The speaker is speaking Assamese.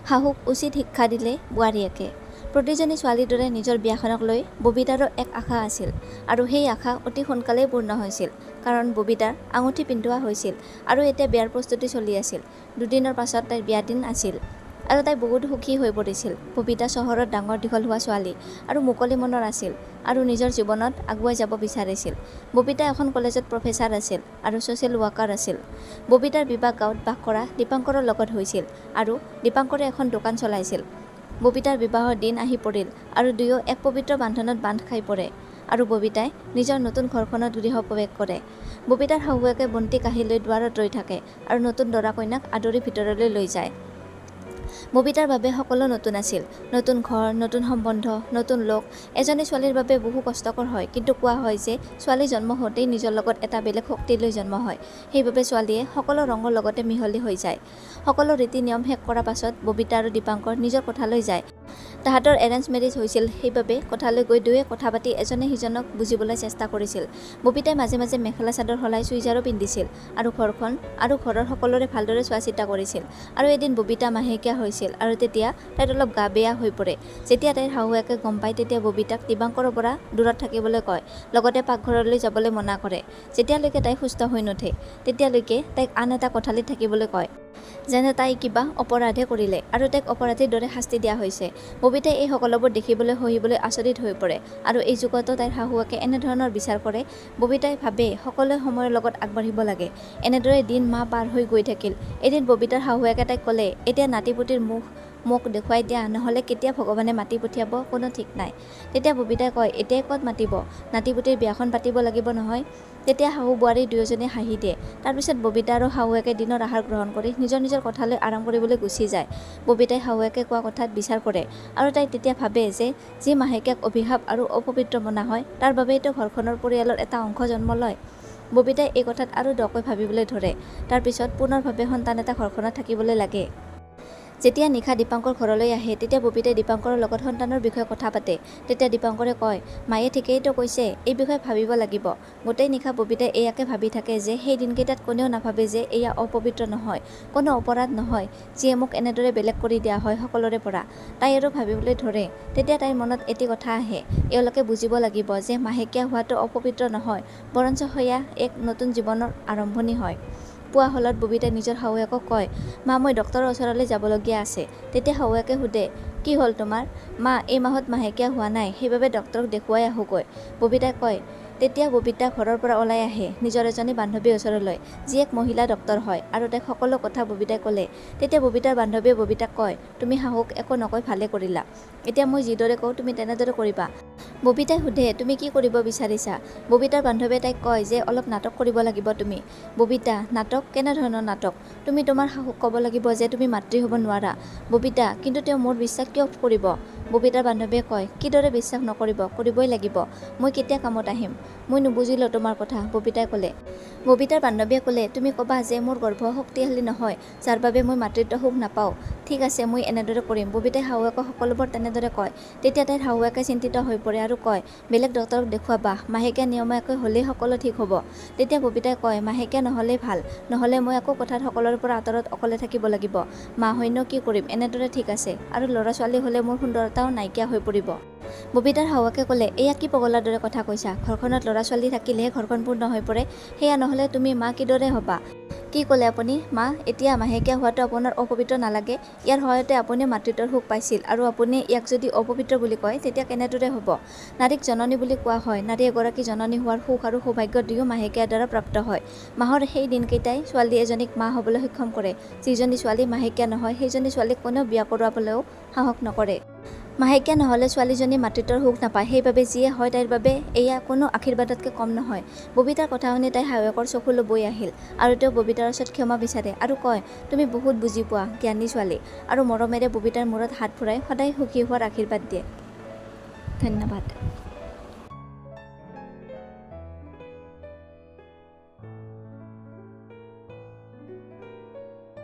শাহুক উচিত শিক্ষা দিলে বোৱাৰীয়েকে। প্ৰতিজনী ছোৱালীৰ দৰে নিজৰ বিয়াখনক লৈ ববিতাৰো এক আশা আছিল আৰু সেই আশা অতি সোনকালেই পূৰ্ণ হৈছিল। কাৰণ ববিতাৰ আঙুঠি পিন্ধোৱা হৈছিল আৰু এতিয়া বিয়াৰ প্ৰস্তুতি চলি আছিল। দুদিনৰ পাছত তাইৰ বিয়া দিন আছিল আৰু তাই বহুত সুখী হৈ পৰিছিল। ববিতা চহৰত ডাঙৰ দীঘল হোৱা ছোৱালী আৰু মুকলি মনৰ আছিল আৰু নিজৰ জীৱনত আগুৱাই যাব বিচাৰিছিল। ববিতা এখন কলেজত প্ৰফেচাৰ আছিল আৰু ছ'চিয়েল ৱৰ্কাৰ আছিল। ববিতাৰ বিবাহ গাঁৱত বাস কৰা দীপাংকৰৰ লগত হৈছিল আৰু দীপাংকৰে এখন দোকান চলাইছিল। ববিতাৰ বিবাহৰ দিন আহি পৰিল আৰু দুয়ো এক পবিত্ৰ বান্ধোনত বান্ধ খাই পৰে আৰু ববিতাই নিজৰ নতুন ঘৰখনত গৃহপ্ৰৱেশ কৰে। ববিতাৰ শাহুৱেকে বন্তি কাঢ়ি লৈ দুৱাৰত ৰৈ থাকে আৰু নতুন দৰা কইনাক আদৰি ভিতৰলৈ লৈ যায়। ববিতাৰ বাবে সকলো নতুন আছিল। নতুন ঘৰ, নতুন সম্বন্ধ, নতুন লোক। এজনী ছোৱালীৰ বাবে বহু কষ্টকৰ হয়, কিন্তু কোৱা হয় যে ছোৱালী জন্ম হওঁতেই নিজৰ লগত এটা বেলেগ শক্তি লৈ জন্ম হয়। সেইবাবে ছোৱালীয়ে সকলো ৰঙৰ লগতে মিহলি হৈ যায়। সকলো ৰীতি নিয়ম শেষ কৰাৰ পাছত ববিতা আৰু দীপাংকৰ নিজৰ কোঠালৈ যায়। তাহাঁতৰ এৰেঞ্জ মেৰেজ হৈছিল, সেইবাবে কোঠালৈ গৈ দুয়ে কথা পাতি এজনে সিজনক বুজিবলৈ চেষ্টা কৰিছিল। ববিতাই মাজে মাজে মেখেলা চাদৰ সলাই চুইজাৰো পিন্ধিছিল আৰু ঘৰখন আৰু ঘৰৰ সকলোৰে ভালদৰে চোৱা চিতা কৰিছিল। আৰু এদিন ববিতা মাহেকীয়া হৈছিল আৰু তেতিয়া তাইৰ অলপ গা বেয়া হৈ পৰে। যেতিয়া তাইৰ শাহুৱেকে গম পায় তেতিয়া ববিতাক দীপাংকৰৰ পৰা দূৰত থাকিবলৈ কয়, লগতে পাকঘৰলৈ যাবলৈ মনা কৰে। যেতিয়ালৈকে তাই সুস্থ হৈ নুঠে তেতিয়ালৈকে তাইক আন এটা কোঠালিত থাকিবলৈ কয়, যেনে তাই কিবা অপৰাধে কৰিলে আৰু তাইক অপৰাধীৰ দৰে শাস্তি দিয়া হৈছে। ববিতাই এই সকলোবোৰ দেখিবলৈ সহিবলৈ আচৰিত হৈ পৰে আৰু এই যুগতো তাইৰ শাহুৱেকে এনেধৰণৰ বিচাৰ কৰে। ববিতাই ভাবে সকলোৱে সময়ৰ লগত আগবাঢ়িব লাগে। এনেদৰে দিন মাহ পাৰ হৈ গৈ থাকিল। এদিন ববিতাৰ শাহুৱেকে তাইক ক'লে, এতিয়া নাতিপুতিৰ মোক দেখুৱাই দিয়া, নহ'লে কেতিয়া ভগৱানে মাতি পঠিয়াব কোনো ঠিক নাই। তেতিয়া ববিতাই কয়, এতিয়াই ক'ত মাতিব, নাতিপুতিৰ বিয়াখন পাতিব লাগিব নহয়। তেতিয়া শাহু বোৱাৰী দুয়োজনে হাঁহি দিয়ে। তাৰপিছত ববিতা আৰু শাহুৱেকে দিনৰ আহাৰ গ্ৰহণ কৰি নিজৰ নিজৰ কোঠালৈ আৰাম কৰিবলৈ গুচি যায়। ববিতাই শাহুৱেকে কোৱা কথাত বিচাৰ কৰে আৰু তাই তেতিয়া ভাবে যে যি মাহেকীয়াক অভিশাপ আৰু অপবিত্ৰ মনা হয় তাৰ বাবেইতো ঘৰখনৰ পৰিয়ালৰ এটা অংশ জন্ম লয়। ববিতাই এই কথাত আৰু দকৈ ভাবিবলৈ ধৰে। তাৰপিছত পুনৰভাৱে সন্তান এটা ঘৰখনত থাকিবলৈ লাগে। যেতিয়া নিশা দীপাংকৰ ঘৰলৈ আহে তেতিয়া ববিতাই দীপাংকৰৰ লগত সন্তানৰ বিষয়ে কথা পাতে। তেতিয়া দীপাংকৰে কয়, মায়ে ঠিকেইতো কৈছে, এই বিষয়ে ভাবিব লাগিব। গোটেই নিশা ববিতাই এয়াকে ভাবি থাকে যে সেই দিনকেইটাত কোনেও নাভাবে যে এয়া অপবিত্ৰ নহয়, কোনো অপৰাধ নহয়, যিয়ে মোক এনেদৰে বেলেগ কৰি দিয়া হয় সকলোৰে পৰা। তাই আৰু ভাবিবলৈ ধৰে। তেতিয়া তাইৰ মনত এটি কথা আহে, এওঁলোকে বুজিব লাগিব যে মাহেকীয়া হোৱাটো অপবিত্ৰ নহয়, বৰঞ্চ সেয়া এক নতুন জীৱনৰ আৰম্ভণি হয়। পুৱা হলত ববিতাই নিজৰ শাহুৱেকক কয়, মা মই ডক্তৰৰ ওচৰলৈ যাবলগীয়া আছে। তেতিয়া শাহুৱেকে সোধে, কি হ'ল তোমাৰ? মা এই মাহত মাহেকীয়া হোৱা নাই, সেইবাবে ডক্তৰক দেখুৱাই আহোঁগৈ। ববিতাই কয়। তেতিয়া ববিতা ঘৰৰ পৰা ওলাই আহে নিজৰ এজনী বান্ধৱীৰ ওচৰলৈ, যি এক মহিলা ডক্তৰ হয় আৰু তাইক সকলো কথা ববিতাই ক'লে। তেতিয়া ববিতাৰ বান্ধৱীয়ে ববিতাক কয়, তুমি শাহুক একো নকৈ ভালে কৰিলা। এতিয়া মই যিদৰে কওঁ তুমি তেনেদৰে কৰিবা। ববিতাই সোধে, তুমি কি কৰিব বিচাৰিছা? ববিতাৰ বান্ধৱীয়ে তাইক কয় যে অলপ নাটক কৰিব লাগিব তুমি। ববিতা, নাটক? কেনেধৰণৰ নাটক? তুমি তোমাৰ শাহুক ক'ব লাগিব যে তুমি মাতৃ হ'ব নোৱাৰা। ববিতা, কিন্তু তেওঁ মোৰ বিশ্বাস কিয় কৰিব? ববিতাৰ বান্ধৱীয়ে কয়, কিদৰে বিশ্বাস নকৰিব, কৰিবই লাগিব। মই কেতিয়া কামত আহিম? মই নুবুজিলোঁ তোমাৰ কথা, ববিতাই ক'লে। ববিতাৰ বান্ধৱীয়ে ক'লে, তুমি ক'বা যে মোৰ গৰ্ভ শক্তিশালী নহয়, যাৰ বাবে মই মাতৃত্ব সুখ নাপাওঁ। ঠিক আছে, মই এনেদৰে কৰিম। ববিতাই শাহুৱেকক সকলোবোৰ তেনেদৰে কয়। তেতিয়া তাইৰ শাহুৱেকে চিন্তিত হৈ পৰে আৰু কয়, বেলেগ ডক্তৰক দেখুৱাবা, মাহেকীয়া নিয়মীয়াকৈ হ'লেই সকলো ঠিক হ'ব। তেতিয়া ববিতাই কয়, মাহেকীয়া নহ'লেই ভাল, নহ'লে মই আকৌ কোঠাত সকলোৰে পৰা আঁতৰত অকলে থাকিব লাগিব। মা হৈনো কি কৰিম, এনেদৰে ঠিক আছে, আৰু ল'ৰা ছোৱালী হ'লে মোৰ সুন্দৰতাও নাইকিয়া হৈ পৰিব। ববিতাৰ শাহুৱেকে ক'লে, এয়া কি পগলাৰ দৰে কথা কৈছা? ঘৰখনত ল'ৰা ছোৱালী থাকিলেহে ঘৰখন পূৰ্ণ হৈ পৰে, সেয়া নহ'লে তুমি মা কিদৰে হ'বা? কি ক'লে আপুনি? মা, এতিয়া মাহেকীয়া হোৱাটো আপোনাৰ অপবিত্ৰ নালাগে? ইয়াৰ সহায়তে আপুনি মাতৃত্বৰ সুখ পাইছিল আৰু আপুনি ইয়াক যদি অপবিত্ৰ বুলি কয় তেতিয়া কেনেদৰে হ'ব? নাৰীক জননী বুলি কোৱা হয়। নাৰী এগৰাকী জননী হোৱাৰ সুখ আৰু সৌভাগ্য দুয়ো মাহেকীয়াৰ দ্বাৰা প্ৰাপ্ত হয়। মাহৰ সেই দিনকেইটাই ছোৱালী এজনীক মা হ'বলৈ সক্ষম কৰে। যিজনী ছোৱালী মাহেকীয়া নহয় সেইজনী ছোৱালীক কোনেও বিয়া কৰোৱাবলৈও সাহস নকৰে। মাহেকীয়া নহ'লে ছোৱালীজনী মাতৃত্বৰ সুখ নাপায়, সেইবাবে যিয়ে হয় তাইৰ বাবে এয়া কোনো আশীৰ্বাদতকৈ কম নহয়। ববিতাৰ কথা শুনি তাই শাহুৱেকৰ চকুলৈ বৈ আহিল আৰু তেওঁ ববিতাৰ ওচৰত ক্ষমা বিচাৰে আৰু কয়, তুমি বহুত বুজি পোৱা, জ্ঞানী ছোৱালী, আৰু মৰমেৰে ববিতাৰ মূৰত হাত ফুৰাই সদায় সুখী হোৱাৰ আশীৰ্বাদ দিয়ে। ধন্যবাদ।